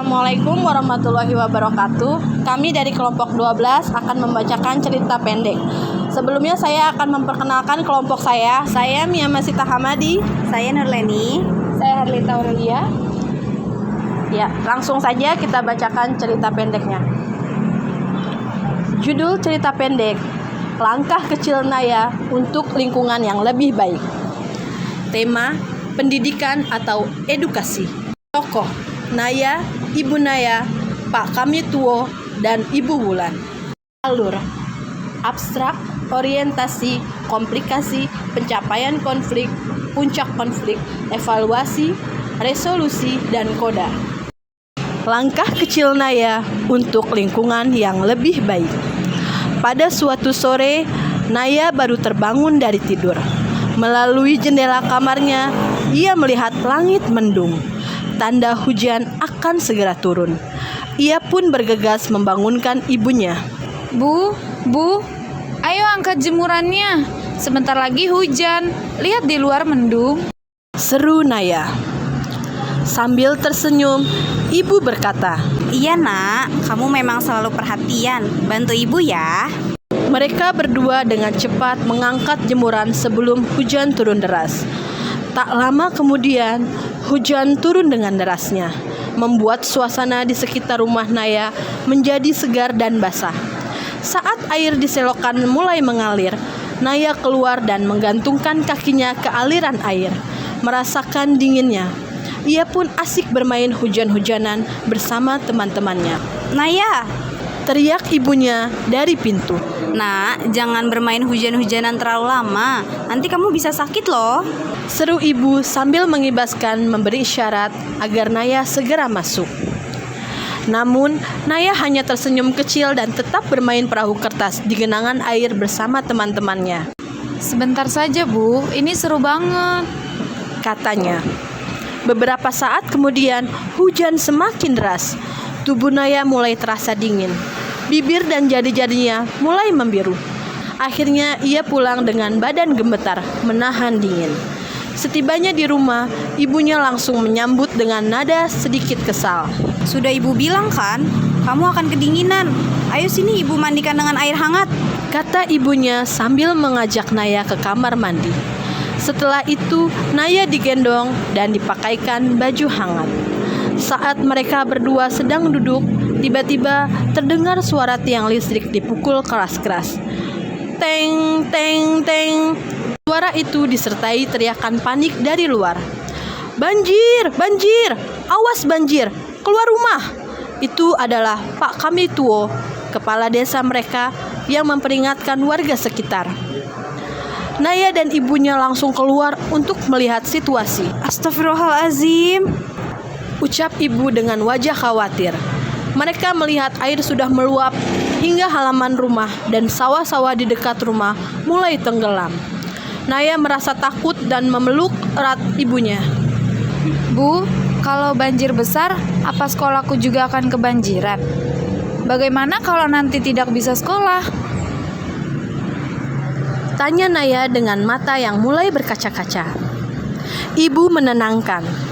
Assalamualaikum warahmatullahi wabarakatuh. Kami dari kelompok 12 akan membacakan cerita pendek. Sebelumnya saya akan memperkenalkan kelompok saya. Saya Mia Masita Hamadi. Saya Nurleni. Saya Harlita Aurelia. Ya, langsung saja kita bacakan cerita pendeknya. Judul cerita pendek: Langkah Kecil Naya untuk Lingkungan yang Lebih Baik. Tema: pendidikan atau edukasi. Tokoh: Naya, Ibu Naya, Pak Kamituo, dan Ibu Wulan. Alur: abstrak, orientasi, komplikasi, pencapaian konflik, puncak konflik, evaluasi, resolusi, dan koda. Langkah kecil Naya untuk lingkungan yang lebih baik. Pada suatu sore, Naya baru terbangun dari tidur. Melalui jendela kamarnya, ia melihat langit mendung. Tanda hujan akan segera turun. Ia pun bergegas membangunkan ibunya. Bu, ayo angkat jemurannya. Sebentar lagi hujan. Lihat di luar mendung. Seru Naya. Sambil tersenyum, ibu berkata, Iya nak, kamu memang selalu perhatian. Bantu ibu ya. Mereka berdua dengan cepat mengangkat jemuran sebelum hujan turun deras. Tak lama kemudian, hujan turun dengan derasnya, membuat suasana di sekitar rumah Naya menjadi segar dan basah. Saat air di selokan mulai mengalir, Naya keluar dan menggantungkan kakinya ke aliran air, merasakan dinginnya. Ia pun asik bermain hujan-hujanan bersama teman-temannya. Naya, Teriak ibunya dari pintu. nak, jangan bermain hujan-hujanan terlalu lama. Nanti kamu bisa sakit loh. Seru ibu sambil mengibaskan memberi isyarat agar Naya segera masuk. Namun, Naya hanya tersenyum kecil dan tetap bermain perahu kertas di genangan air bersama teman-temannya, Sebentar saja, Bu. Ini seru banget. katanya. Beberapa saat kemudian, hujan semakin deras. Tubuh Naya mulai terasa dingin. Bibir dan jari-jarinya mulai membiru. Akhirnya ia pulang dengan badan gemetar, menahan dingin. Setibanya di rumah, ibunya langsung menyambut dengan nada sedikit kesal. Sudah ibu bilang kan, kamu akan kedinginan. Ayo sini ibu mandikan dengan air hangat. Kata ibunya sambil mengajak Naya ke kamar mandi. Setelah itu, Naya digendong dan dipakaikan baju hangat. Saat mereka berdua sedang duduk, tiba-tiba terdengar suara tiang listrik dipukul keras-keras. Teng, teng, teng. Suara itu disertai teriakan panik dari luar. Banjir, banjir, awas banjir, keluar rumah. Itu adalah Pak Kamituo, kepala desa mereka, yang memperingatkan warga sekitar. Naya dan ibunya langsung keluar untuk melihat situasi. Astagfirullahalazim. Ucap ibu dengan wajah khawatir. Mereka melihat air sudah meluap hingga halaman rumah dan sawah-sawah di dekat rumah mulai tenggelam. Naya merasa takut dan memeluk erat ibunya. Bu, kalau banjir besar, apa sekolahku juga akan kebanjiran? Bagaimana kalau nanti tidak bisa sekolah? Tanya Naya dengan mata yang mulai berkaca-kaca. Ibu menenangkan.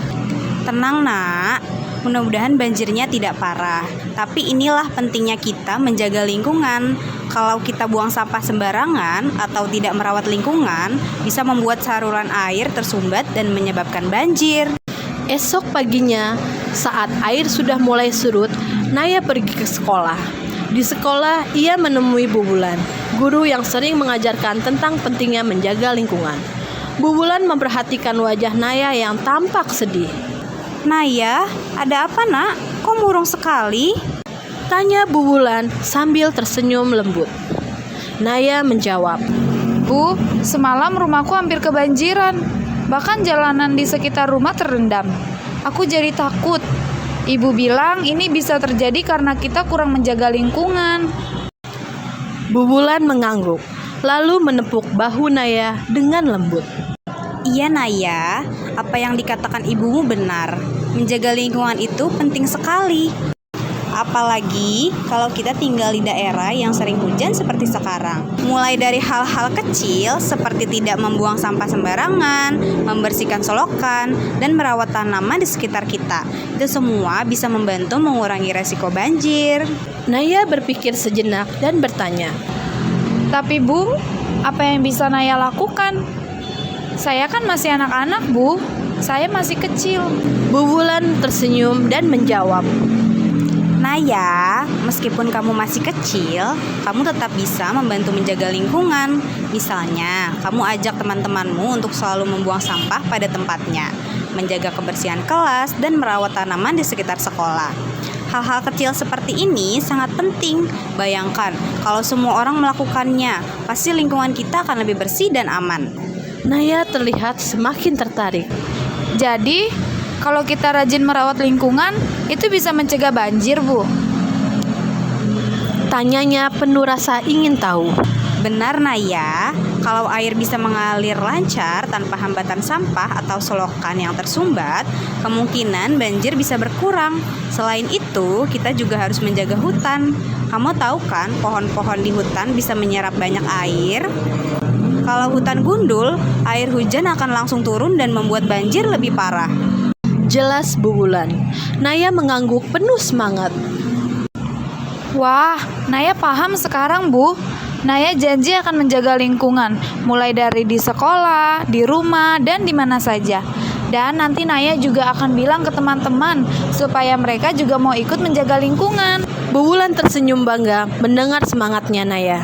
Tenang nak, mudah-mudahan banjirnya tidak parah. Tapi inilah pentingnya kita menjaga lingkungan. Kalau kita buang sampah sembarangan atau tidak merawat lingkungan, bisa membuat saluran air tersumbat dan menyebabkan banjir. Esok paginya, saat air sudah mulai surut, Naya pergi ke sekolah. Di sekolah, ia menemui Bu Wulan, guru yang sering mengajarkan tentang pentingnya menjaga lingkungan. Bu Wulan memperhatikan wajah Naya yang tampak sedih. Naya, ada apa nak? Kok murung sekali? Tanya Bu Wulan sambil tersenyum lembut. Naya menjawab, Bu, semalam rumahku hampir kebanjiran. Bahkan jalanan di sekitar rumah terendam. Aku jadi takut. Ibu bilang ini bisa terjadi karena kita kurang menjaga lingkungan. Bu Wulan mengangguk, lalu menepuk bahu Naya dengan lembut. Iya Naya, apa yang dikatakan ibumu benar. Menjaga lingkungan itu penting sekali. Apalagi kalau kita tinggal di daerah yang sering hujan seperti sekarang. Mulai dari hal-hal kecil seperti tidak membuang sampah sembarangan, membersihkan solokan, dan merawat tanaman di sekitar kita. Itu semua bisa membantu mengurangi resiko banjir. Naya berpikir sejenak dan bertanya, Tapi Bu, apa yang bisa Naya lakukan? Saya kan masih anak-anak Bu, saya masih kecil. Bu Wulan tersenyum dan menjawab, Naya, meskipun kamu masih kecil, kamu tetap bisa membantu menjaga lingkungan. Misalnya, kamu ajak teman-temanmu untuk selalu membuang sampah pada tempatnya, menjaga kebersihan kelas, dan merawat tanaman di sekitar sekolah. Hal-hal kecil seperti ini sangat penting. Bayangkan, kalau semua orang melakukannya, pasti lingkungan kita akan lebih bersih dan aman. Naya terlihat semakin tertarik. Jadi, kalau kita rajin merawat lingkungan, itu bisa mencegah banjir Bu. Tanyanya penuh rasa ingin tahu. Benar Naya, kalau air bisa mengalir lancar tanpa hambatan sampah atau selokan yang tersumbat, kemungkinan banjir bisa berkurang. Selain itu, kita juga harus menjaga hutan. Kamu tahu kan, pohon-pohon di hutan bisa menyerap banyak air. Kalau hutan gundul, air hujan akan langsung turun dan membuat banjir lebih parah. Jelas Bu Wulan. Naya mengangguk penuh semangat. Wah, Naya paham sekarang Bu. Naya janji akan menjaga lingkungan, mulai dari di sekolah, di rumah, dan di mana saja. Dan nanti Naya juga akan bilang ke teman-teman supaya mereka juga mau ikut menjaga lingkungan. Bu Wulan tersenyum bangga mendengar semangatnya Naya.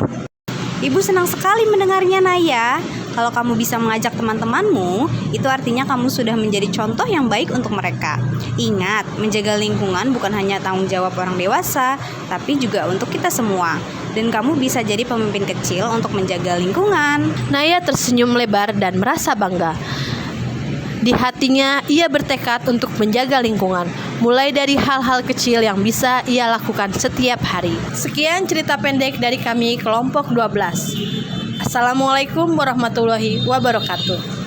Ibu senang sekali mendengarnya Naya. Kalau kamu bisa mengajak teman-temanmu, itu artinya kamu sudah menjadi contoh yang baik untuk mereka. Ingat, menjaga lingkungan bukan hanya tanggung jawab orang dewasa, tapi juga untuk kita semua. Dan kamu bisa jadi pemimpin kecil untuk menjaga lingkungan. Naya tersenyum lebar dan merasa bangga. Di hatinya, ia bertekad untuk menjaga lingkungan, mulai dari hal-hal kecil yang bisa ia lakukan setiap hari. Sekian cerita pendek dari kami kelompok 12. Assalamualaikum warahmatullahi wabarakatuh.